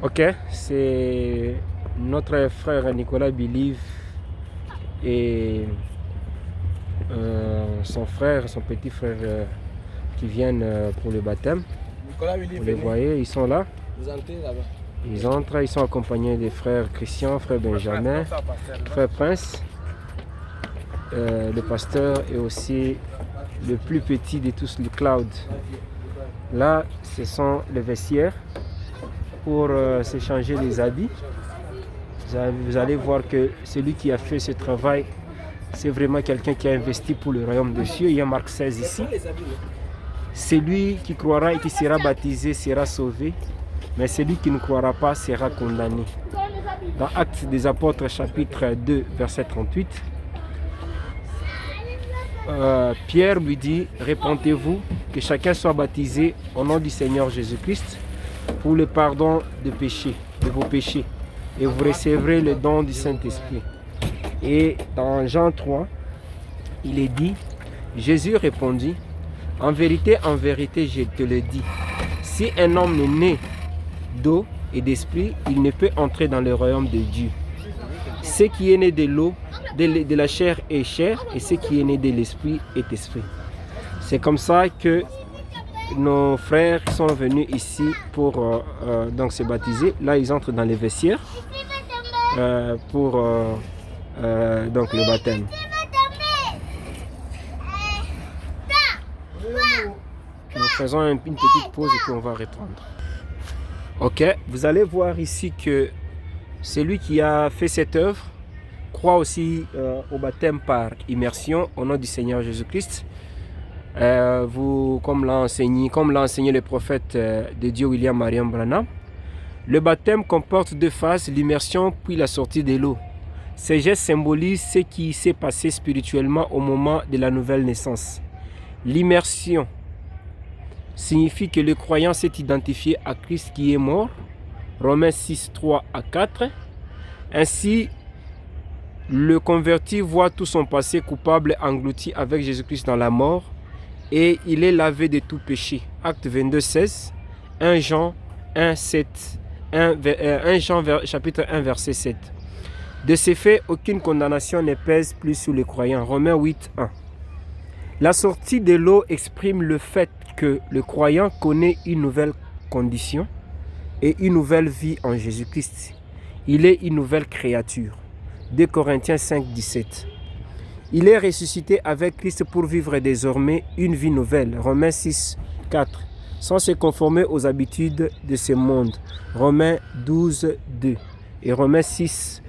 Ok, c'est notre frère Nicolas Bilive et son frère, son petit frère qui viennent pour le baptême. Vous les voyez, ils sont là. Vous entrez là-bas. Ils entrent, ils sont accompagnés des frères Christian, frère Benjamin, frère Prince, le pasteur et aussi le plus petit de tous, le Cloud. Là, ce sont les vestiaires pour s'échanger les habits. Vous allez voir que celui qui a fait ce travail, c'est vraiment quelqu'un qui a investi pour le royaume de Dieu. Il y a Marc 16 ici. Celui qui croira et qui sera baptisé sera sauvé, mais celui qui ne croira pas sera condamné. Dans Actes des Apôtres chapitre 2 verset 38, Pierre lui dit: répentez-vous, que chacun soit baptisé au nom du Seigneur Jésus-Christ pour le pardon de vos péchés, et vous recevrez le don du Saint-Esprit. Et dans Jean 3, il est dit: Jésus répondit: en vérité, je te le dis, si un homme est né d'eau et d'esprit, il ne peut entrer dans le royaume de Dieu. Ce qui est né de l'eau, de la chair est chair, et ce qui est né de l'esprit est esprit. C'est comme ça que nos frères sont venus ici pour donc se baptiser. Là, ils entrent dans les vestiaires pour donc le baptême. Nous faisons une petite pause et puis on va reprendre. Ok, vous allez voir ici que celui qui a fait cette œuvre croit aussi au baptême par immersion au nom du Seigneur Jésus-Christ. Comme l'a enseigné le prophète de Dieu William Marion Branham, le baptême comporte deux phases, l'immersion puis la sortie de l'eau. Ces gestes symbolisent ce qui s'est passé spirituellement au moment de la nouvelle naissance. L'immersion signifie que le croyant s'est identifié à Christ qui est mort, Romains 6, 3 à 4. Ainsi, le converti voit tout son passé coupable englouti avec Jésus-Christ dans la mort et il est lavé de tout péché. Acte 22, 16, 1 Jean 1, 7, 1 Jean chapitre 1, verset 7. De ces faits, aucune condamnation ne pèse plus sur les croyants. Romains 8, 1. La sortie de l'eau exprime le fait que le croyant connaît une nouvelle condition et une nouvelle vie en Jésus-Christ. Il est une nouvelle créature. 2 Corinthiens 5, 17. Il est ressuscité avec Christ pour vivre désormais une vie nouvelle. Romains 6, 4. Sans se conformer aux habitudes de ce monde. Romains 12, 2. Et Romains 6,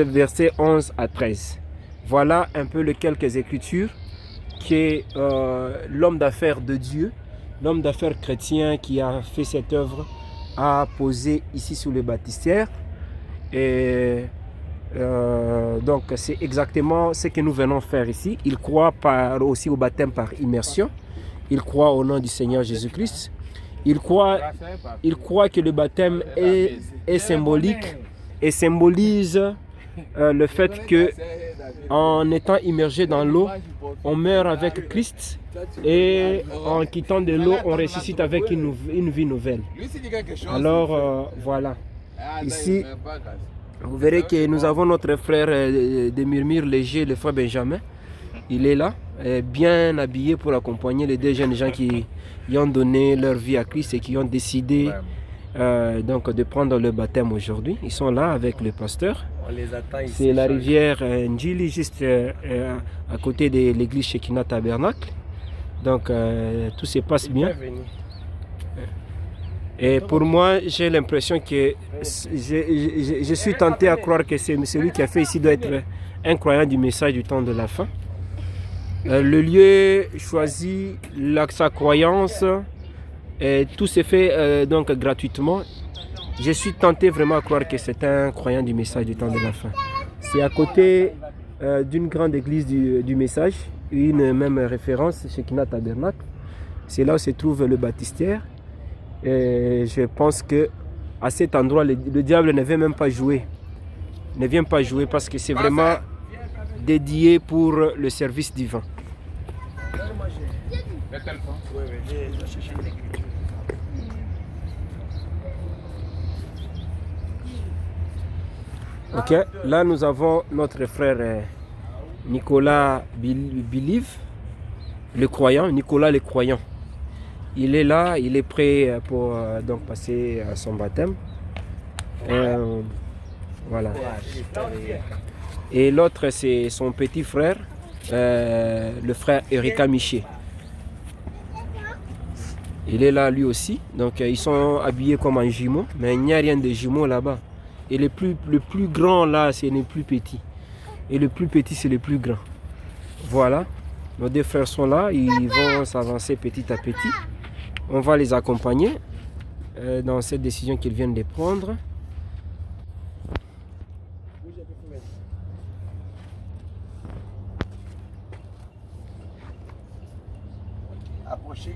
versets 11 à 13. Voilà un peu les quelques écritures que l'homme d'affaires de Dieu, l'homme d'affaires chrétien qui a fait cette œuvre, a posé ici sur le baptistère. Et donc c'est exactement ce que nous venons faire ici. Il croit aussi au baptême par immersion. Il croit au nom du Seigneur Jésus-Christ. Il croit que le baptême est symbolique et symbolise le fait que en étant immergé dans l'eau, on meurt avec Christ et en quittant de l'eau, on ressuscite avec une vie nouvelle. Alors voilà, ici vous verrez que nous avons notre frère de murmure léger, le frère Benjamin. Il est là, bien habillé pour accompagner les deux jeunes gens qui ont donné leur vie à Christ et qui ont décidé donc de prendre le baptême aujourd'hui. Ils sont là avec le pasteur. On les attend ici. C'est la rivière Njili, juste à côté de l'église Shekinah Tabernacle. Donc tout se passe bien. Et pour moi, j'ai l'impression que je suis tenté à croire que c'est celui qui a fait ici doit être un croyant du message du temps de la fin. Le lieu choisi, sa croyance, tout se fait donc gratuitement. Je suis tenté vraiment à croire que c'est un croyant du message du temps de la fin. C'est à côté d'une grande église du message, une même référence, Shekinah Tabernacle. C'est là où se trouve le baptistère. Et je pense que à cet endroit, le diable ne vient même pas jouer. Ne vient pas jouer parce que c'est vraiment dédié pour le service divin. Oui, je cherche l'écriture. Ok, là nous avons notre frère Nicolas Biliv, le croyant, Nicolas le croyant. Il est là, il est prêt pour donc passer à son baptême. Voilà. Et l'autre c'est son petit frère, le frère Erika Miché. Il est là lui aussi. Donc ils sont habillés comme un jumeau, mais il n'y a rien de jumeau là-bas. Et le plus grand là, c'est le plus petit. Et le plus petit, c'est le plus grand. Voilà. Nos deux frères sont là. Ils vont s'avancer petit à petit. On va les accompagner dans cette décision qu'ils viennent de prendre. Approchez.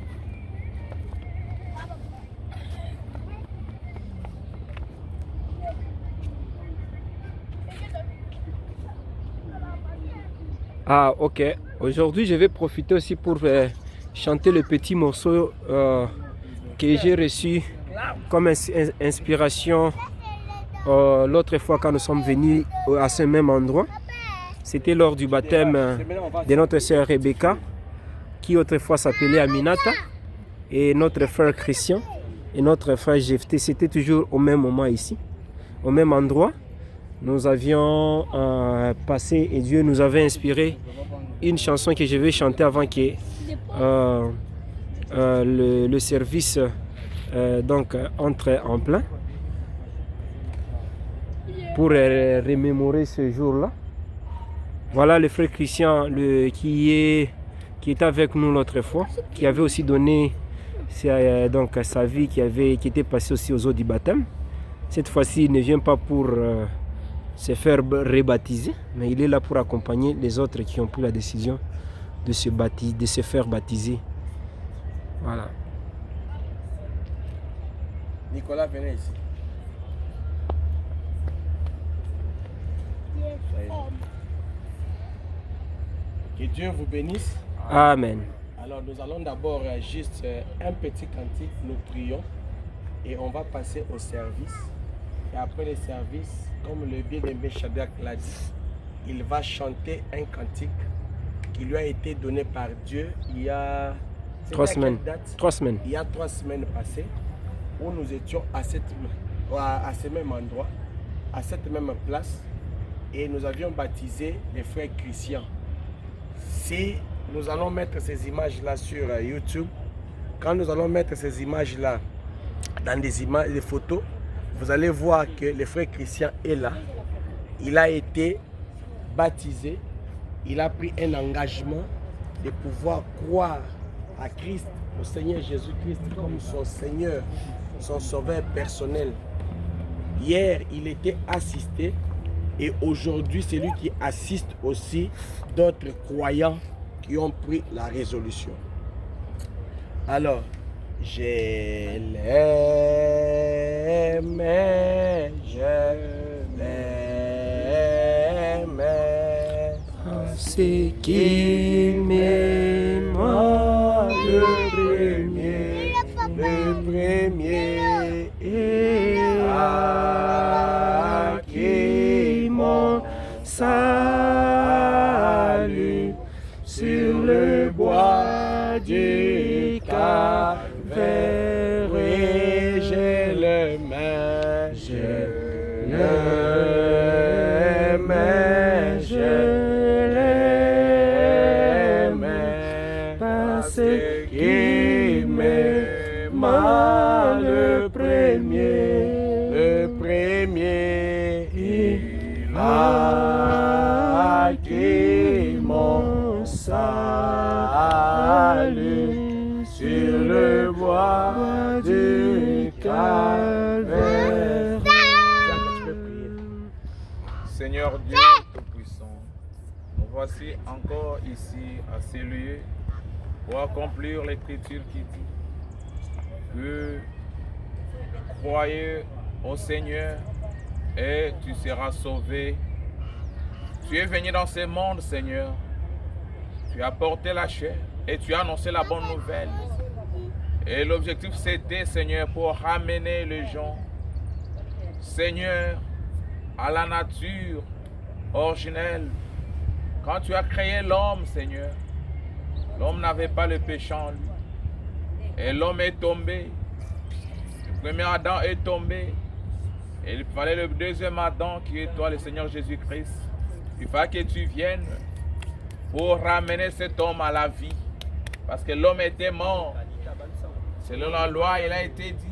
Ah, ok. Aujourd'hui, je vais profiter aussi pour chanter le petit morceau que j'ai reçu comme inspiration l'autre fois quand nous sommes venus à ce même endroit. C'était lors du baptême de notre sœur Rebecca, qui autrefois s'appelait Aminata, et notre frère Christian et notre frère Jephté. C'était toujours au même moment ici, au même endroit. Nous avions passé et Dieu nous avait inspiré une chanson que je vais chanter avant que le service donc entre en plein pour remémorer ce jour-là. Voilà le frère Christian qui était avec nous l'autre fois, qui avait aussi donné donc sa vie, qui était passé aussi aux eaux du baptême. Cette fois-ci, il ne vient pas pour se faire rebaptiser, mais il est là pour accompagner les autres qui ont pris la décision de se faire baptiser. Voilà. Nicolas, venez ici. Que Dieu vous bénisse. Amen. Alors nous allons d'abord juste un petit cantique, nous prions et on va passer au service. Et après le service, comme le bien-aimé Shadrach l'a dit, il va chanter un cantique qui lui a été donné par Dieu il y a 3 semaines. 3 semaines. Il y a 3 semaines passées où nous étions à ce même endroit, à cette même place et nous avions baptisé les frères Christian. Si nous allons mettre ces images-là sur YouTube, quand nous allons mettre ces images-là dans des photos, vous allez voir que le frère Christian est là. Il a été baptisé. Il a pris un engagement de pouvoir croire à Christ, au Seigneur Jésus-Christ, comme son Seigneur, son sauveur personnel. Hier, il était assisté et aujourd'hui, c'est lui qui assiste aussi d'autres croyants qui ont pris la résolution. Alors, je l'aime, je l'aime, C'est qui m'aima le premier et à qui mon salut sur le bois du Calvaire, et je l'aime, parce qu'il m'aima le premier, il a acquis mon salut sur le bois du Calvaire. Seigneur Dieu Tout-Puissant, nous voici encore ici à ces lieux pour accomplir l'écriture qui dit que croyez au Seigneur et tu seras sauvé. Tu es venu dans ce monde, Seigneur. Tu as porté la chair, et tu as annoncé la bonne nouvelle. Et l'objectif c'était, Seigneur, pour ramener les gens, Seigneur, à la nature originelle. Quand tu as créé l'homme, Seigneur, l'homme n'avait pas le péché en lui. Et l'homme est tombé. Le premier Adam est tombé. Et il fallait le deuxième Adam qui est toi, le Seigneur Jésus-Christ. Il fallait que tu viennes pour ramener cet homme à la vie. Parce que l'homme était mort. Selon la loi, il a été dit.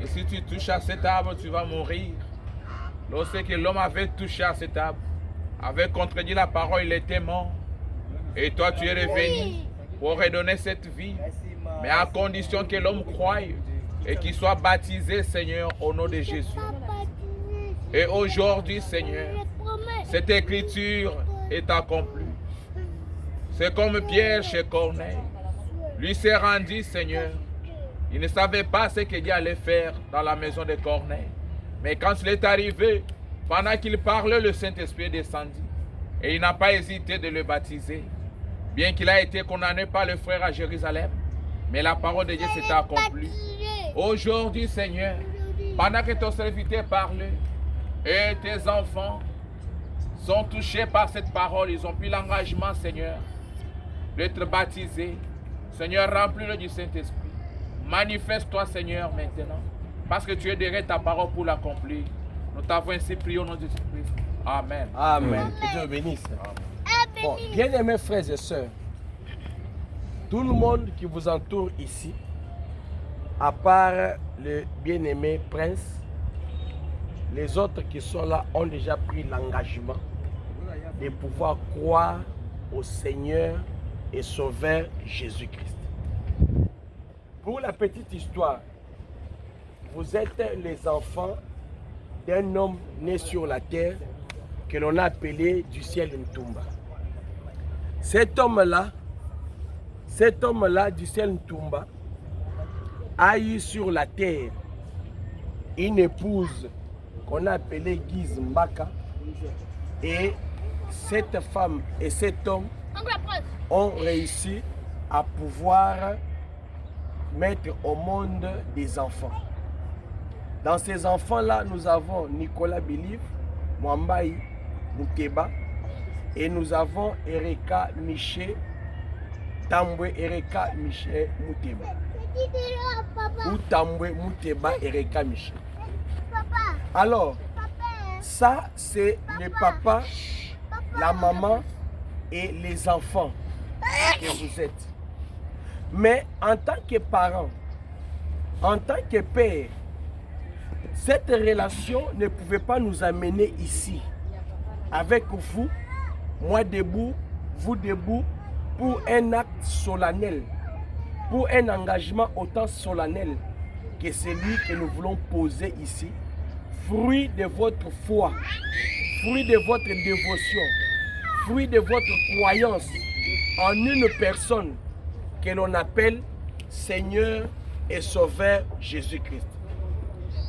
Et si tu touches à cet arbre, tu vas mourir. Lorsque l'homme avait touché à cet arbre, avait contredit la parole, il était mort. Et toi, tu es revenu pour redonner cette vie. Mais à condition que l'homme croie et qu'il soit baptisé, Seigneur, au nom de Jésus. Et aujourd'hui, Seigneur, cette écriture est accomplie. C'est comme Pierre chez Corneille. Lui s'est rendu, Seigneur. Il ne savait pas ce que Dieu allait faire dans la maison de Corneille. Mais quand il est arrivé, pendant qu'il parlait, le Saint-Esprit descendit. Et il n'a pas hésité de le baptiser. Bien qu'il a été condamné par le frère à Jérusalem. Mais la parole de Dieu s'est accomplie. Aujourd'hui, Seigneur, pendant que ton serviteur parle, et tes enfants sont touchés par cette parole, ils ont pris l'engagement, Seigneur, d'être baptisés. Seigneur, remplis-le du Saint-Esprit. Manifeste-toi, Seigneur, maintenant, parce que tu es derrière ta parole pour l'accomplir. Nous t'avons ainsi prié au nom de Jésus-Christ. Amen. Amen. Que Dieu bénisse. Bon, bien-aimés frères et sœurs, tout le monde qui vous entoure ici, à part le bien-aimé prince, les autres qui sont là ont déjà pris l'engagement de pouvoir croire au Seigneur et Sauveur Jésus-Christ. Pour la petite histoire, vous êtes les enfants d'un homme né sur la terre que l'on a appelé du ciel Ntumba. Cet homme-là du ciel Ntumba a eu sur la terre une épouse qu'on a appelée Guise Mbaka, et cette femme et cet homme ont réussi à pouvoir mettre au monde des enfants. Dans ces enfants-là, nous avons Nicolas Biliv, Mwambaï, Mouteba, et nous avons Erika Miché, Tambwe Erika Miché Mouteba. Ou Tambwe Mouteba Erika Miché. Alors, ça c'est le papa, la maman et les enfants que vous êtes. Mais en tant que parent, en tant que père, cette relation ne pouvait pas nous amener ici. Avec vous, moi debout, vous debout, pour un acte solennel, pour un engagement autant solennel que celui que nous voulons poser ici, fruit de votre foi, fruit de votre dévotion, fruit de votre croyance en une personne que l'on appelle Seigneur et Sauveur Jésus-Christ.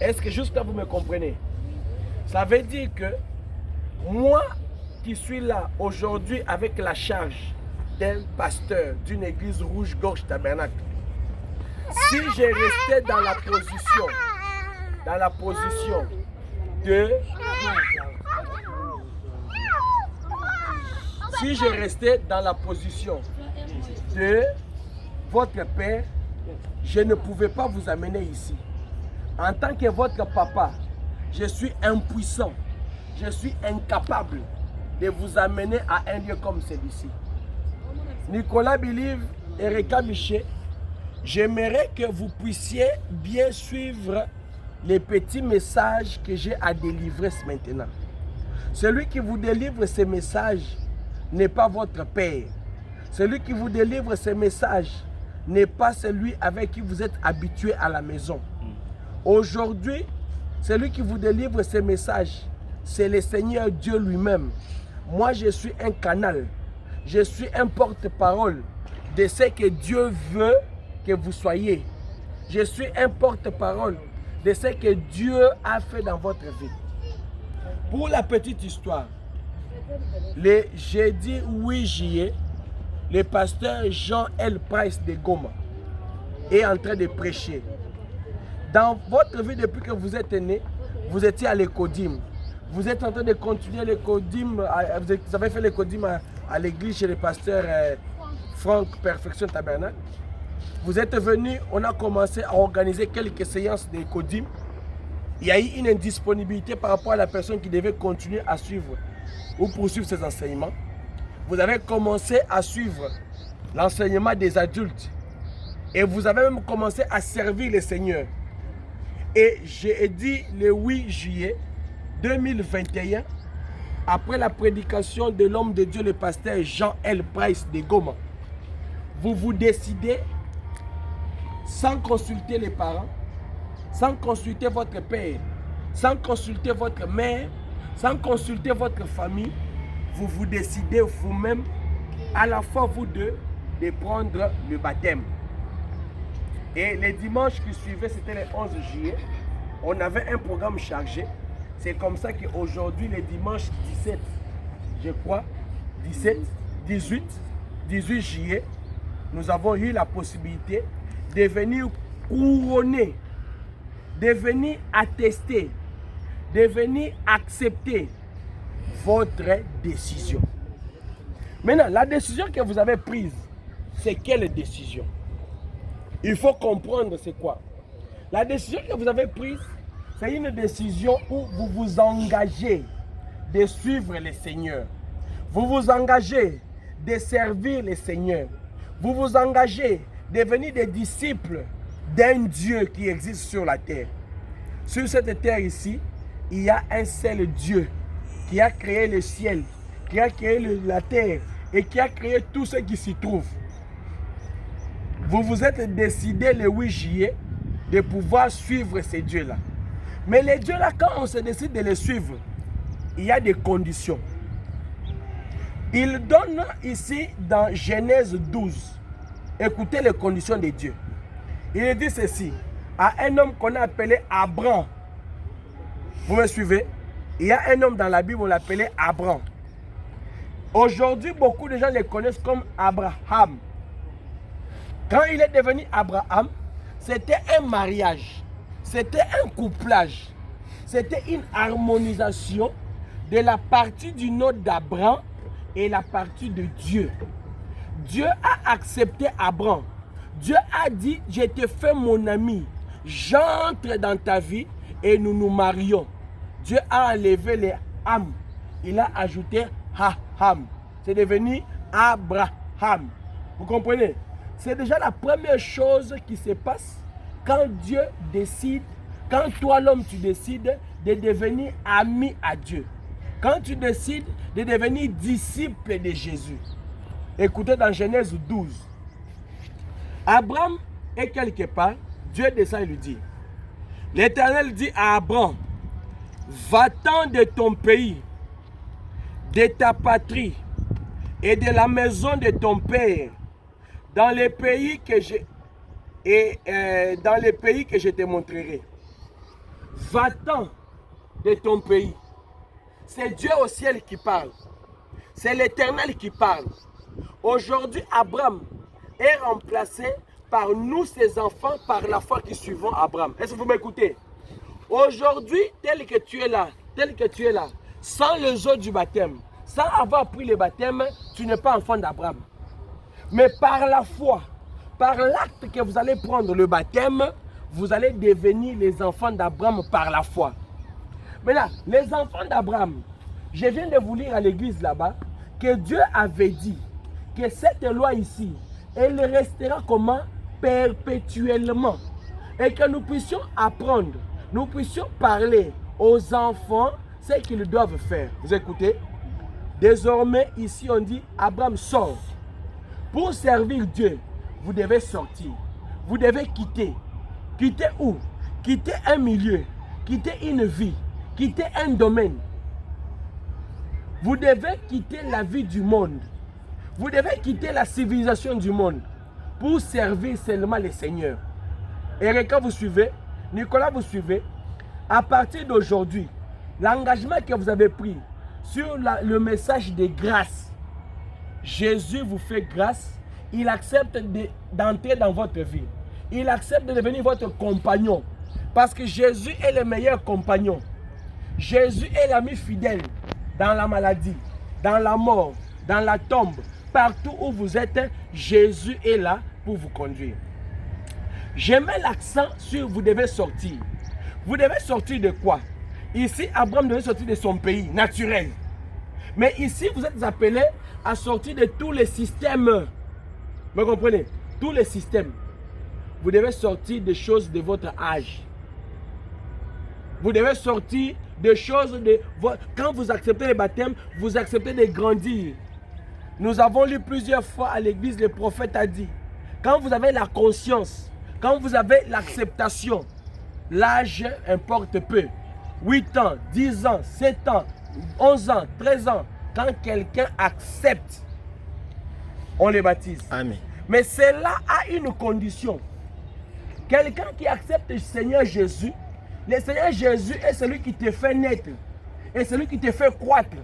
Est-ce que juste là vous me comprenez? Ça veut dire que moi qui suis là aujourd'hui avec la charge d'un pasteur d'une église Rouge-Gorge Tabernacle, si je restais dans la position de votre père, je ne pouvais pas vous amener ici. En tant que votre papa, je suis impuissant, je suis incapable de vous amener à un lieu comme celui-ci. Nicolas Biliv et Erika Miché, j'aimerais que vous puissiez bien suivre les petits messages que j'ai à délivrer maintenant. Celui qui vous délivre ces messages n'est pas votre père. Celui qui vous délivre ces messages n'est pas celui avec qui vous êtes habitué à la maison. Aujourd'hui, celui qui vous délivre ces messages, c'est le Seigneur Dieu lui-même. Moi, je suis un canal. Je suis un porte-parole de ce que Dieu veut que vous soyez. Je suis un porte-parole de ce que Dieu a fait dans votre vie. Pour la petite histoire, le jeudi 8 juillet le pasteur Jean-L. Price de Goma est en train de prêcher. Dans votre vie, depuis que vous êtes né, vous étiez à l'Ecodim. Vous êtes en train de continuer l'Ecodim. Vous avez fait l'Ecodim à l'église chez le pasteur Franck Perfection Tabernacle. Vous êtes venu, on a commencé à organiser quelques séances d'Ecodim. Il y a eu une indisponibilité par rapport à la personne qui devait continuer à suivre ou poursuivre ses enseignements. Vous avez commencé à suivre l'enseignement des adultes. Et vous avez même commencé à servir le Seigneur. Et j'ai dit le 8 juillet 2021, après la prédication de l'homme de Dieu, le pasteur Jean-L. Price de Goma, vous vous décidez, sans consulter les parents, sans consulter votre père, sans consulter votre mère, sans consulter votre famille, vous vous décidez vous-même, à la fois vous deux, de prendre le baptême. Et les dimanches qui suivaient, c'était le 11 juillet, on avait un programme chargé. C'est comme ça qu'aujourd'hui, les dimanches 17, je crois, 17, 18 juillet, nous avons eu la possibilité de venir couronner, de venir attester, de venir accepter votre décision. Maintenant, la décision que vous avez prise, c'est quelle décision? Il faut comprendre c'est quoi. La décision que vous avez prise, c'est une décision où vous vous engagez de suivre le Seigneur. Vous vous engagez de servir le Seigneur. Vous vous engagez de devenir des disciples d'un Dieu qui existe sur la terre. Sur cette terre ici, il y a un seul Dieu qui a créé le ciel, qui a créé la terre et qui a créé tout ce qui s'y trouve. Vous vous êtes décidé le 8 juillet de pouvoir suivre ces dieux-là. Mais les dieux-là, quand on se décide de les suivre, il y a des conditions. Il donne ici dans Genèse 12, écoutez les conditions des dieux. Il dit ceci, à un homme qu'on a appelé Abraham. Vous me suivez? Il y a un homme dans la Bible, on l'appelait Abraham. Aujourd'hui, beaucoup de gens le connaissent comme Abraham. Quand il est devenu Abraham, c'était un mariage, c'était un couplage, c'était une harmonisation de la partie du nom d'Abraham et la partie de Dieu. Dieu a accepté Abraham. Dieu a dit, je te fais mon ami, j'entre dans ta vie et nous nous marions. Dieu a enlevé les Ham, il a ajouté Ham. C'est devenu Abraham. Vous comprenez? C'est déjà la première chose qui se passe quand Dieu décide, quand toi l'homme tu décides de devenir ami à Dieu. Quand tu décides de devenir disciple de Jésus. Écoutez dans Genèse 12. Abraham est quelque part, Dieu descend et lui dit, l'Éternel dit à Abraham, va-t'en de ton pays, de ta patrie et de la maison de ton père, dans les pays que je te montrerai. Va-t'en de ton pays. C'est Dieu au ciel qui parle. C'est l'Éternel qui parle. Aujourd'hui, Abraham est remplacé par nous, ses enfants, par la foi qui suivons Abraham. Est-ce que vous m'écoutez? Aujourd'hui, tel que tu es là, sans les eaux du baptême, sans avoir pris le baptême, tu n'es pas enfant d'Abraham. Mais par la foi, par l'acte que vous allez prendre le baptême, vous allez devenir les enfants d'Abraham par la foi. Maintenant, les enfants d'Abraham, je viens de vous lire à l'église là-bas que Dieu avait dit que cette loi ici, elle restera comment? Perpétuellement. Et que nous puissions apprendre, nous puissions parler aux enfants ce qu'ils doivent faire. Vous écoutez? Désormais, ici on dit, Abraham sort. Pour servir Dieu, vous devez sortir. Vous devez quitter. Quitter où? Quitter un milieu. Quitter une vie. Quitter un domaine. Vous devez quitter la vie du monde. Vous devez quitter la civilisation du monde pour servir seulement le Seigneur. Erika, vous suivez? Nicolas, vous suivez? À partir d'aujourd'hui, l'engagement que vous avez pris sur le message de grâce, Jésus vous fait grâce, il accepte d'entrer dans votre vie. Il accepte de devenir votre compagnon. Parce que Jésus est le meilleur compagnon. Jésus est l'ami fidèle dans la maladie, dans la mort, dans la tombe. Partout où vous êtes, Jésus est là pour vous conduire. Je mets l'accent sur vous devez sortir. Vous devez sortir de quoi? Ici, Abraham devait sortir de son pays naturel. Mais ici, vous êtes appelés à sortir de tous les systèmes. Vous comprenez? Tous les systèmes. Vous devez sortir des choses de votre âge. Vous devez sortir des choses de votre... Quand vous acceptez le baptême, vous acceptez de grandir. Nous avons lu plusieurs fois à l'église, le prophète a dit, quand vous avez la conscience, quand vous avez l'acceptation, l'âge importe peu. 8 ans, 10 ans, 7 ans, 11 ans, 13 ans, quand quelqu'un accepte, on les baptise. Amen. Mais cela a une condition. Quelqu'un qui accepte le Seigneur Jésus, le Seigneur Jésus est celui qui te fait naître et celui qui te fait croître.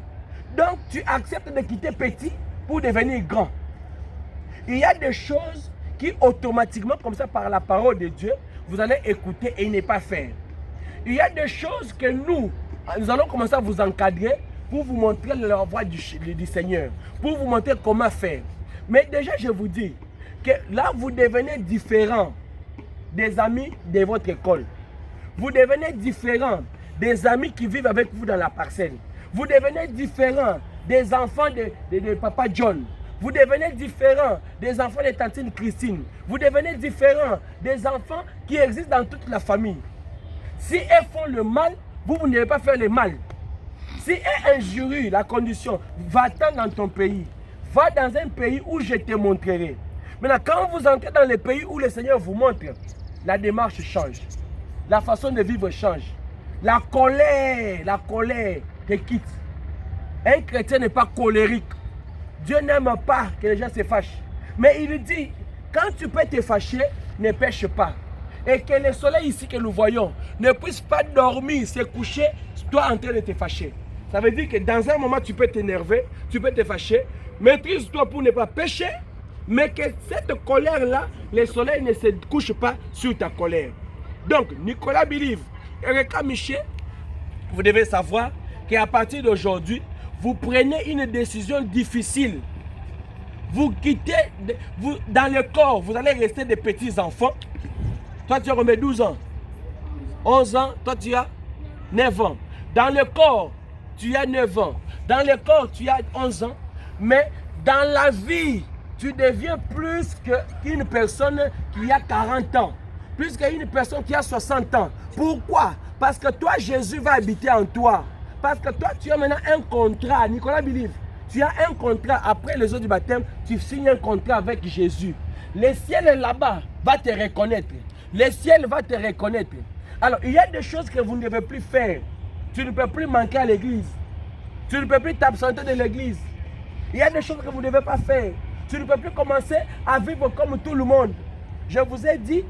Donc tu acceptes de quitter petit pour devenir grand. Il y a des choses qui automatiquement, comme ça par la parole de Dieu, vous allez écouter et ne pas faire. Il y a des choses que nous allons commencer à vous encadrer pour vous montrer la voie du Seigneur, pour vous montrer comment faire. Mais déjà, je vous dis que là, vous devenez différent des amis de votre école. Vous devenez différent des amis qui vivent avec vous dans la parcelle. Vous devenez différent des enfants de Papa John. Vous devenez différent des enfants de Tantine Christine. Vous devenez différent des enfants qui existent dans toute la famille. Si elles font le mal, vous ne devez pas faire le mal. Si elles injurient la condition, va-t'en dans ton pays. Va dans un pays où je te montrerai. Maintenant, quand vous entrez dans le pays où le Seigneur vous montre, la démarche change. La façon de vivre change. La colère te quitte. Un chrétien n'est pas colérique. Dieu n'aime pas que les gens se fâchent. Mais il dit, quand tu peux te fâcher, ne pêche pas. Et que le soleil ici que nous voyons ne puisse pas dormir, se coucher, toi en train de te fâcher. Ça veut dire que dans un moment, tu peux t'énerver, tu peux te fâcher. Maîtrise-toi pour ne pas pécher, mais que cette colère-là, le soleil ne se couche pas sur ta colère. Donc, Nicolas Bilive, Erika Miché, vous devez savoir qu'à partir d'aujourd'hui, vous prenez une décision difficile. Vous quittez, dans le corps, vous allez rester des petits enfants. Toi, tu as 12 ans, 11 ans, toi, tu as 9 ans. Dans le corps, tu as 9 ans. Dans le corps, tu as 11 ans. Mais dans la vie, tu deviens plus qu'une personne qui a 40 ans. Plus qu'une personne qui a 60 ans. Pourquoi? Parce que toi, Jésus va habiter en toi. Parce que toi, tu as maintenant un contrat. Nicolas Bilive, tu as un contrat. Après les eaux du baptême, tu signes un contrat avec Jésus. Le ciel là-bas va te reconnaître. Le ciel va te reconnaître. Alors, il y a des choses que vous ne devez plus faire. Tu ne peux plus manquer à l'église. Tu ne peux plus t'absenter de l'église. Il y a des choses que vous ne devez pas faire. Tu ne peux plus commencer à vivre comme tout le monde. Je vous ai dit,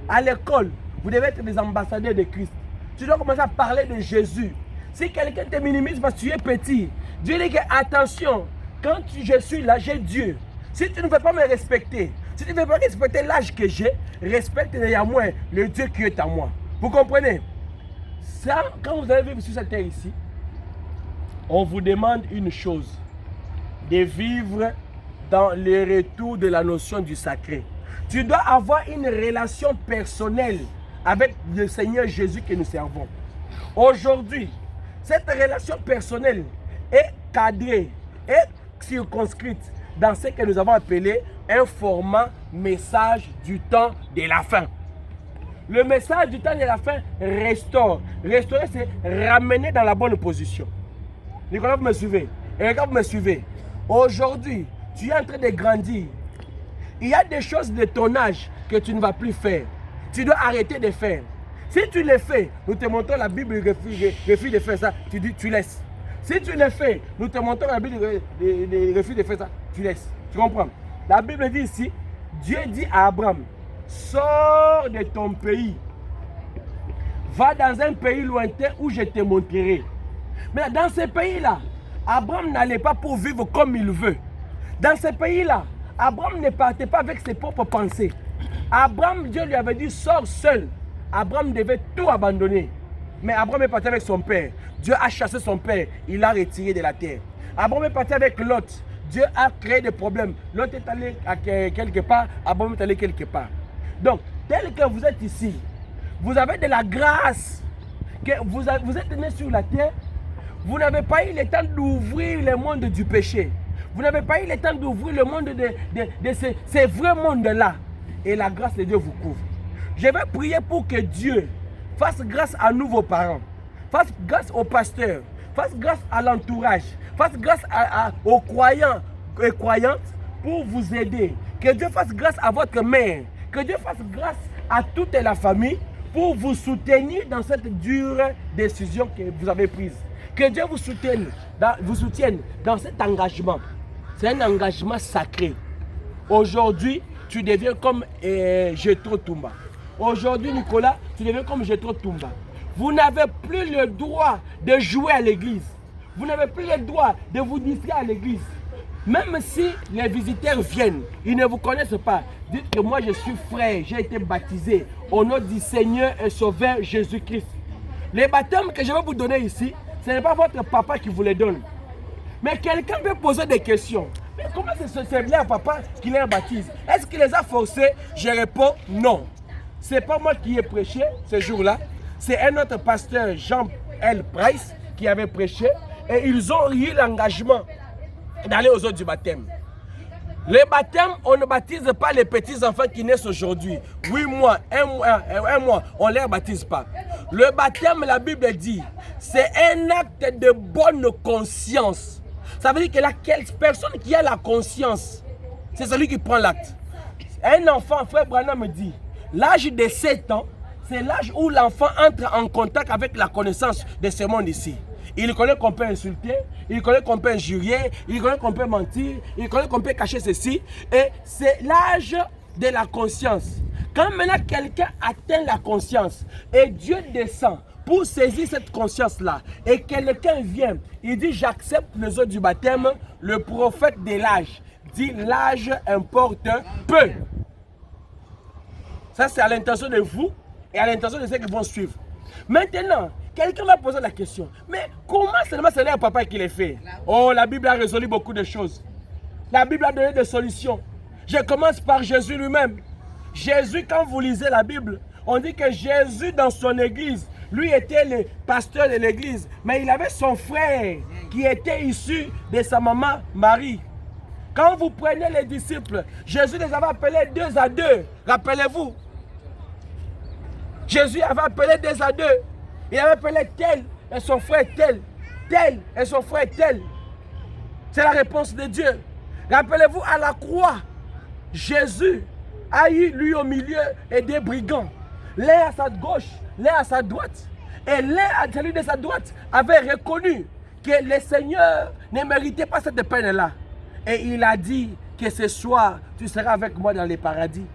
à l'école, vous devez être des ambassadeurs de Christ. Tu dois commencer à parler de Jésus. Si quelqu'un te minimise parce que tu es petit, Dieu dit que attention, quand je suis là, j'ai Dieu. Si tu ne veux pas me respecter, si tu ne veux pas respecter l'âge que j'ai, respecte néanmoins le Dieu qui est en moi. Vous comprenez? Ça, quand vous allez vivre sur cette terre ici, on vous demande une chose, de vivre dans le retour de la notion du sacré. Tu dois avoir une relation personnelle avec le Seigneur Jésus que nous servons. Aujourd'hui, cette relation personnelle est cadrée, est circonscrite dans ce que nous avons appelé un format message du temps de la fin. Le message du temps de la fin restaure. Restaurer, c'est ramener dans la bonne position. Nicolas, vous me suivez? Et quand vous me suivez, aujourd'hui, tu es en train de grandir. Il y a des choses de ton âge que tu ne vas plus faire. Tu dois arrêter de faire. Si tu le fais, nous te montrons la Bible refuse de faire ça, tu dis tu laisses. Si tu le fais, nous te montrons la Bible refuse de faire ça, tu laisses. Tu comprends? La Bible dit ici, Dieu dit à Abraham, sors de ton pays. Va dans un pays lointain où je te montrerai. Mais dans ce pays-là, Abraham n'allait pas pour vivre comme il veut. Dans ce pays-là, Abraham ne partait pas avec ses propres pensées. Abraham, Dieu lui avait dit, sors seul. Abraham devait tout abandonner. Mais Abraham est parti avec son père. Dieu a chassé son père. Il l'a retiré de la terre. Abraham est parti avec Lot. Dieu a créé des problèmes. Lot est allé quelque part. Abraham est allé quelque part. Donc, tel que vous êtes ici, vous avez de la grâce. Que vous êtes né sur la terre. Vous n'avez pas eu le temps d'ouvrir le monde du péché. Vous n'avez pas eu le temps d'ouvrir le monde de ces vrais mondes-là. Et la grâce de Dieu vous couvre. Je vais prier pour que Dieu fasse grâce à nous, vos parents. Fasse grâce aux pasteurs. Fasse grâce à l'entourage. Fasse grâce aux croyants et croyantes pour vous aider. Que Dieu fasse grâce à votre mère. Que Dieu fasse grâce à toute la famille pour vous soutenir dans cette dure décision que vous avez prise. Que Dieu vous soutienne dans cet engagement. C'est un engagement sacré. Aujourd'hui, tu deviens comme Jethro Toumba. Aujourd'hui, Nicolas, tu deviens comme Jethro Toumba. Vous n'avez plus le droit de jouer à l'église. Vous n'avez plus le droit de vous distraire à l'église. Même si les visiteurs viennent, ils ne vous connaissent pas. Dites que moi je suis frère, j'ai été baptisé au nom du Seigneur et Sauveur Jésus-Christ. Les baptêmes que je vais vous donner ici, ce n'est pas votre papa qui vous les donne. Mais quelqu'un peut poser des questions. Mais comment c'est leur papa qui les baptise? Est-ce qu'il les a forcés? Je réponds non. Ce n'est pas moi qui ai prêché ce jour-là. C'est un autre pasteur, Jean L. Price, qui avait prêché. Et ils ont eu l'engagement d'aller aux eaux du baptême. Le baptême, on ne baptise pas les petits enfants qui naissent aujourd'hui. 8 mois, 1 mois, on ne les baptise pas. Le baptême, la Bible dit, c'est un acte de bonne conscience. Ça veut dire que la personne qui a la conscience, c'est celui qui prend l'acte. Un enfant, frère Branham me dit, l'âge de 7 ans, c'est l'âge où l'enfant entre en contact avec la connaissance de ce monde ici. Il connaît qu'on peut insulter, il connaît qu'on peut injurier, il connaît qu'on peut mentir, il connaît qu'on peut cacher ceci. Et c'est l'âge de la conscience. Quand maintenant quelqu'un atteint la conscience et Dieu descend pour saisir cette conscience-là, et quelqu'un vient, il dit j'accepte les eaux du baptême, le prophète de l'âge dit l'âge importe peu. Ça c'est à l'intention de vous et à l'intention de ceux qui vont suivre. Maintenant, quelqu'un m'a posé la question, mais comment seulement c'est leur papa qui les fait? Oh, la Bible a résolu beaucoup de choses. La Bible a donné des solutions. Je commence par Jésus lui-même. Jésus, quand vous lisez la Bible, on dit que Jésus dans son église, lui était le pasteur de l'église, mais il avait son frère qui était issu de sa maman Marie. Quand vous prenez les disciples, Jésus les avait appelés 2 à 2. Rappelez-vous. Jésus avait appelé 2 à 2. Il avait appelé tel et son frère tel. Tel et son frère tel. C'est la réponse de Dieu. Rappelez-vous à la croix. Jésus a eu lui au milieu et des brigands. L'un à sa gauche, l'un à sa droite. Et l'un à celui de sa droite avait reconnu que le Seigneur ne méritait pas cette peine-là. Et il a dit que ce soir, tu seras avec moi dans les paradis.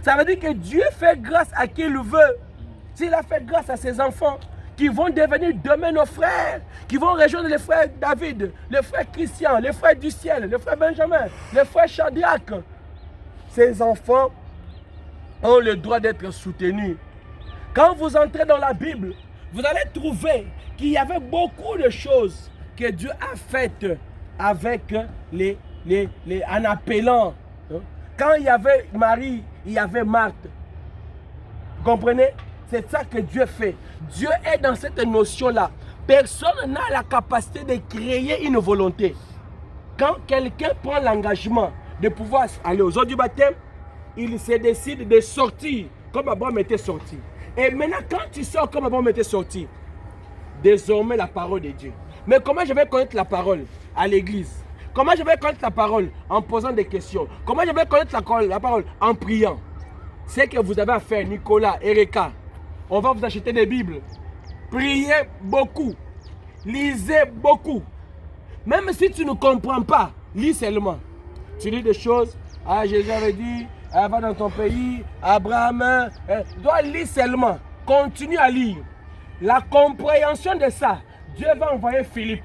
Ça veut dire que Dieu fait grâce à qui il veut. S'il a fait grâce à ses enfants, qui vont devenir demain nos frères, qui vont rejoindre les frères David, les frères Christian, les frères du ciel, les frères Benjamin, les frères Shadrach. Ces enfants ont le droit d'être soutenus. Quand vous entrez dans la Bible, vous allez trouver qu'il y avait beaucoup de choses que Dieu a faites avec en appelant. Quand il y avait Marie, il y avait Marthe. Vous comprenez? C'est ça que Dieu fait. Dieu est dans cette notion-là. Personne n'a la capacité de créer une volonté. Quand quelqu'un prend l'engagement de pouvoir aller aux eaux du baptême, il se décide de sortir comme Abraham était sorti. Et maintenant, quand tu sors comme Abraham était sorti, désormais la parole de Dieu. Mais comment je vais connaître la parole à l'église? Comment je vais connaître la parole en posant des questions? Comment je vais connaître la parole en priant? C'est que vous avez à faire, Nicolas, Erika. On va vous acheter des Bibles. Priez beaucoup. Lisez beaucoup. Même si tu ne comprends pas, lis seulement. Tu lis des choses. Ah, Jésus avait dit, va dans ton pays, Abraham. Dois lire seulement. Continue à lire. La compréhension de ça, Dieu va envoyer Philippe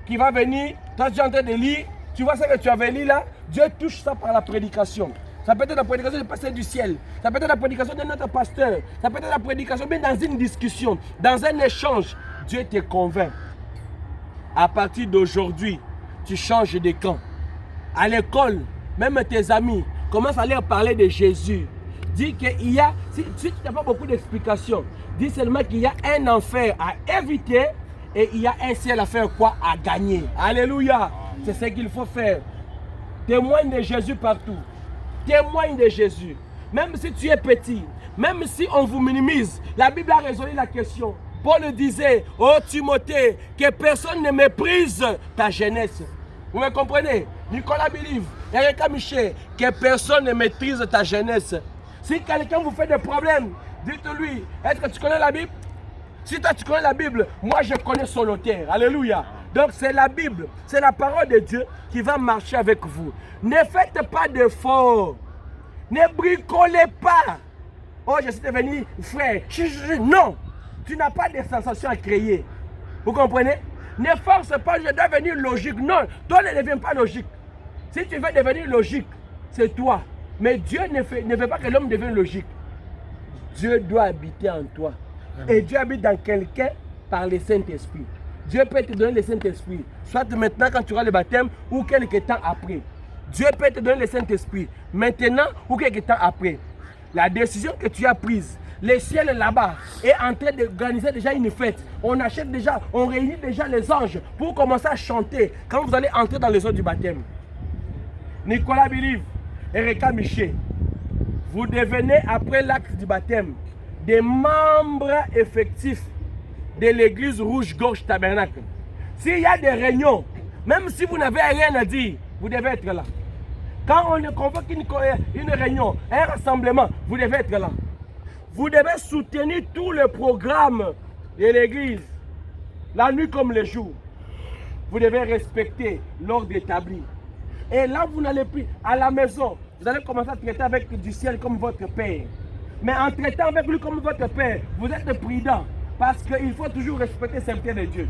qui va venir. Toi, tu es en train de lire. Tu vois ce que tu avais lu là. Dieu touche ça par la prédication. Ça peut être la prédication du pasteur du ciel. Ça peut être la prédication de notre pasteur. Ça peut être la prédication, mais dans une discussion, dans un échange. Dieu te convainc. À partir d'aujourd'hui, tu changes de camp. À l'école, même tes amis, commence à leur parler de Jésus. Dis qu'il y a, si tu n'as pas beaucoup d'explications, dis seulement qu'il y a un enfer à éviter et il y a un ciel à faire quoi? À gagner. Alléluia. C'est ce qu'il faut faire. Témoigne de Jésus partout. Témoigne de Jésus. Même si tu es petit, même si on vous minimise, la Bible a résolu la question. Paul disait, oh Timothée, que personne ne méprise ta jeunesse. Vous me comprenez? Nicolas Bilive, Erika Miché, que personne ne maîtrise ta jeunesse. Si quelqu'un vous fait des problèmes, dites-lui, est-ce que tu connais la Bible? Si toi tu connais la Bible, moi je connais son auteur. Alléluia. Donc c'est la Bible, c'est la parole de Dieu qui va marcher avec vous. Ne faites pas d'efforts. Ne bricolez pas. Oh, je suis devenu frère. Non, tu n'as pas de sensation à créer. Vous comprenez? Ne force pas, je dois devenir logique. Non, toi ne deviens pas logique. Si tu veux devenir logique, c'est toi. Mais Dieu ne veut pas que l'homme devienne logique. Dieu doit habiter en toi. Et Dieu habite dans quelqu'un par le Saint-Esprit. Dieu peut te donner le Saint-Esprit, soit maintenant quand tu auras le baptême ou quelque temps après. Dieu peut te donner le Saint-Esprit maintenant ou quelque temps après. La décision que tu as prise, le ciel là-bas est en train d'organiser déjà une fête. On achète déjà, on réunit déjà les anges pour commencer à chanter quand vous allez entrer dans les eaux du baptême. Nicolas Bilive, Erika Miché, vous devenez après l'acte du baptême des membres effectifs de l'église Rouge-Gorge Tabernacle. S'il y a des réunions, même si vous n'avez rien à dire, vous devez être là. Quand on convoque une réunion, un rassemblement, vous devez être là. Vous devez soutenir tout le programme de l'église, la nuit comme le jour. Vous devez respecter l'ordre établi. Et là, vous n'allez plus à la maison. Vous allez commencer à traiter avec du ciel comme votre Père. Mais en traitant avec lui comme votre Père, vous êtes prudent. Parce qu'il faut toujours respecter le serviteur de Dieu.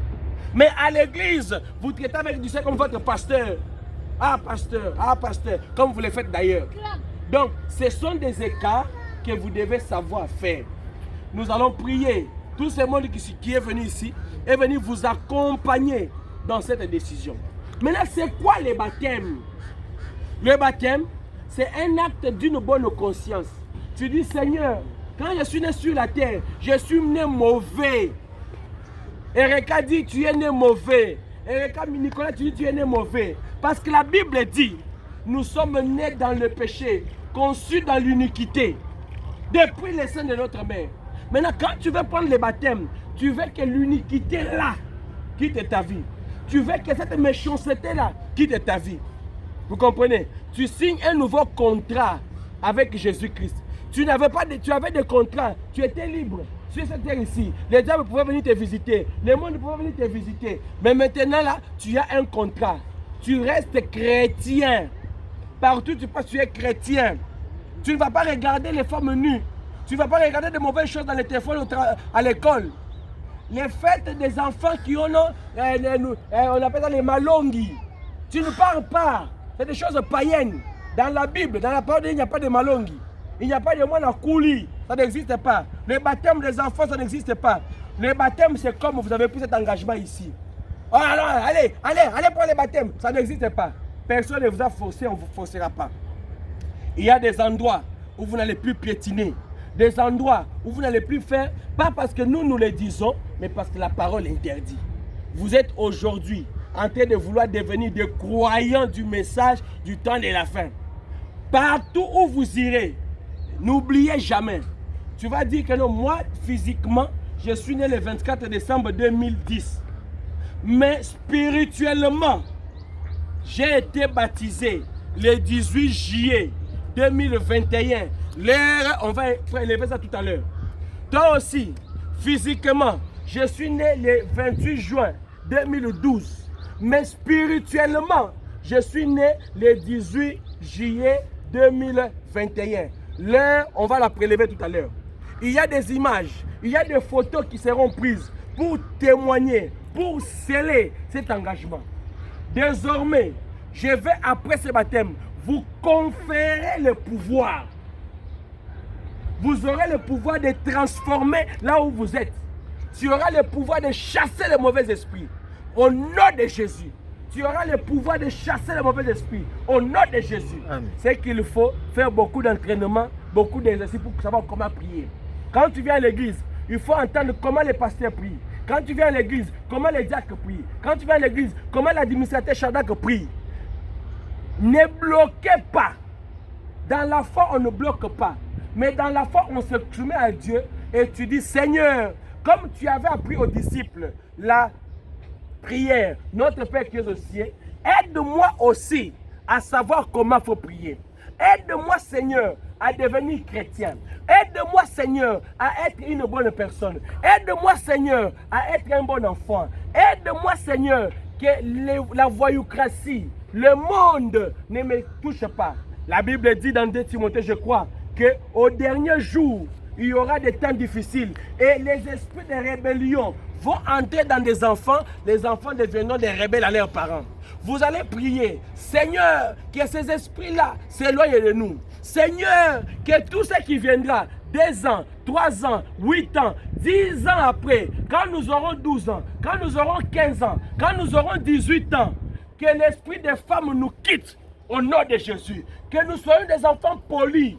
Mais à l'église, vous traitez avec du ciel comme votre pasteur. Ah pasteur, comme vous le faites d'ailleurs. Donc, ce sont des écarts que vous devez savoir faire. Nous allons prier. Tout ce monde qui est venu ici est venu vous accompagner dans cette décision. Maintenant, c'est quoi le baptême? Le baptême, c'est un acte d'une bonne conscience. Tu dis, Seigneur, quand je suis né sur la terre, je suis né mauvais. Erika dit, tu es né mauvais. Erika Nicolas, tu dis, tu es né mauvais. Parce que la Bible dit, nous sommes nés dans le péché, conçus dans l'iniquité, depuis le sein de notre mère. Maintenant, quand tu veux prendre le baptême, tu veux que l'iniquité là quitte ta vie. Tu veux que cette méchanceté là quitte ta vie. Vous comprenez? Tu signes un nouveau contrat avec Jésus-Christ. Tu avais des contrats, tu étais libre. Sur cette terre ici, les diables pouvaient venir te visiter, le monde pouvait venir te visiter. Mais maintenant là, tu as un contrat. Tu restes chrétien. Partout tu passes, tu es chrétien. Tu ne vas pas regarder les femmes nues. Tu ne vas pas regarder de mauvaises choses dans les téléphones à l'école. Les fêtes des enfants qui ont, on appelle ça les malongis. Tu ne parles pas. C'est des choses païennes. Dans la Bible, dans la parole, il n'y a pas de malongis. Il n'y a pas de moine à coulis. Ça n'existe pas. Le baptême des enfants, ça n'existe pas. Le baptême, c'est comme vous avez pris cet engagement ici. Oh, alors, allez pour le baptême. Ça n'existe pas. Personne ne vous a forcé, on ne vous forcera pas. Il y a des endroits où vous n'allez plus piétiner. Des endroits où vous n'allez plus faire, pas parce que nous le disons, mais parce que la parole interdit. Vous êtes aujourd'hui en train de vouloir devenir des croyants du message du temps de la fin. Partout où vous irez, n'oubliez jamais. Tu vas dire que non, moi, physiquement, je suis né le 24 décembre 2010. Mais spirituellement, j'ai été baptisé le 18 juillet 2021. L'heure, on va élever ça tout à l'heure. Toi aussi, physiquement, je suis né le 28 juin 2012. Mais spirituellement, je suis né le 18 juillet 2021. L'heure, on va la prélever tout à l'heure. Il y a des images, il y a des photos qui seront prises pour témoigner, pour sceller cet engagement. Désormais, je vais après ce baptême vous conférer le pouvoir. Vous aurez le pouvoir de transformer là où vous êtes. Tu auras le pouvoir de chasser les mauvais esprits. Au nom de Jésus. Tu auras le pouvoir de chasser les mauvais esprits. Au nom de Jésus. C'est qu'il faut faire beaucoup d'entraînement, beaucoup d'exercices pour savoir comment prier. Quand tu viens à l'église, il faut entendre comment les pasteurs prient. Quand tu viens à l'église, comment les diacres prient. Quand tu viens à l'église, comment l'administrateur Shadrach prie. Ne bloquez pas. Dans la foi, on ne bloque pas. Mais dans la foi, on se soumet à Dieu et tu dis, Seigneur, comme tu avais appris aux disciples la prière, notre Père qui es aux cieux, aide-moi aussi à savoir comment il faut prier. Aide-moi, Seigneur, à devenir chrétien. Aide-moi, Seigneur, à être une bonne personne. Aide-moi, Seigneur, à être un bon enfant. Aide-moi, Seigneur, que la voyoucratie, le monde ne me touche pas. La Bible dit dans 2 Timothée, je crois, qu'au dernier jour, il y aura des temps difficiles et les esprits de rébellion vont entrer dans des enfants, les enfants deviendront des rebelles à leurs parents. Vous allez prier, Seigneur, que ces esprits-là s'éloignent de nous. Seigneur, que tout ce qui viendra, 2 ans, 3 ans, 8 ans, 10 ans après, quand nous aurons 12 ans, quand nous aurons 15 ans, quand nous aurons 18 ans, que l'esprit des femmes nous quitte au nom de Jésus. Que nous soyons des enfants polis.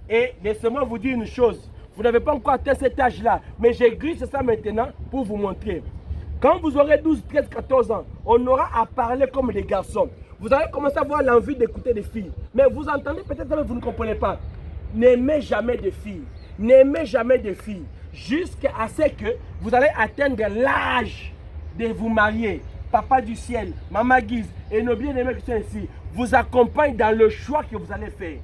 Et laissez-moi vous dire une chose. Vous n'avez pas encore atteint cet âge-là, mais j'ai glissé ça maintenant pour vous montrer. Quand vous aurez 12, 13, 14 ans, on aura à parler comme des garçons. Vous allez commencer à avoir l'envie d'écouter des filles. Mais vous entendez peut-être que vous ne comprenez pas. N'aimez jamais de filles. N'aimez jamais de filles. Jusqu'à ce que vous allez atteindre l'âge de vous marier. Papa du ciel, Maman Guise et nos bien-aimés qui sont ici vous accompagnent dans le choix que vous allez faire.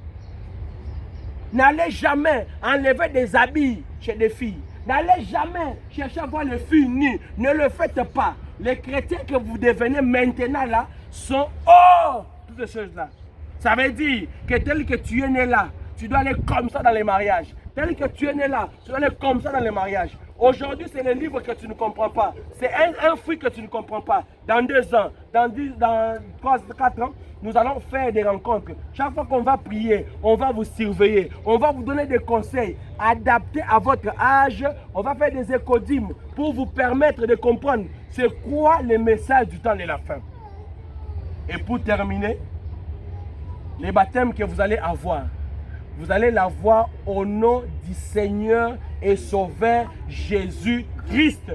N'allez jamais enlever des habits chez des filles. N'allez jamais chercher à voir les filles nues. Ne le faites pas. Les chrétiens que vous devenez maintenant là sont hors toutes ces choses-là. Ça veut dire que tel que tu es né là, tu dois aller comme ça dans les mariages. Tel que tu es né là, tu dois aller comme ça dans les mariages. Aujourd'hui, c'est le livre que tu ne comprends pas. C'est un fruit que tu ne comprends pas. Dans 2 ans, dans 3, 4 ans, nous allons faire des rencontres. Chaque fois qu'on va prier, on va vous surveiller. On va vous donner des conseils adaptés à votre âge. On va faire des écodymes pour vous permettre de comprendre c'est quoi le message du temps de la fin. Et pour terminer, les baptêmes que vous allez avoir, vous allez l'avoir au nom du Seigneur et Sauveur Jésus-Christ.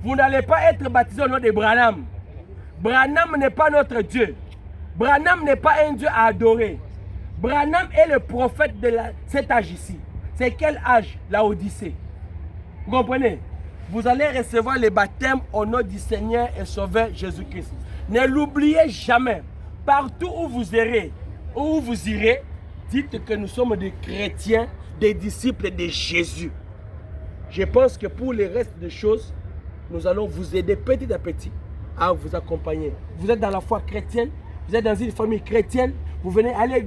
Vous n'allez pas être baptisé au nom de Branham. Branham n'est pas notre Dieu. Branham n'est pas un Dieu à adorer. Branham est le prophète de cet âge ici. C'est quel âge? La Odyssée. Vous comprenez? Vous allez recevoir le baptême au nom du Seigneur et Sauveur Jésus-Christ. Ne l'oubliez jamais. Partout où vous irez, dites que nous sommes des chrétiens, des disciples de Jésus. Je pense que pour le reste des choses, nous allons vous aider petit à petit à vous accompagner. Vous êtes dans la foi chrétienne, vous êtes dans une famille chrétienne, vous venez à l'église.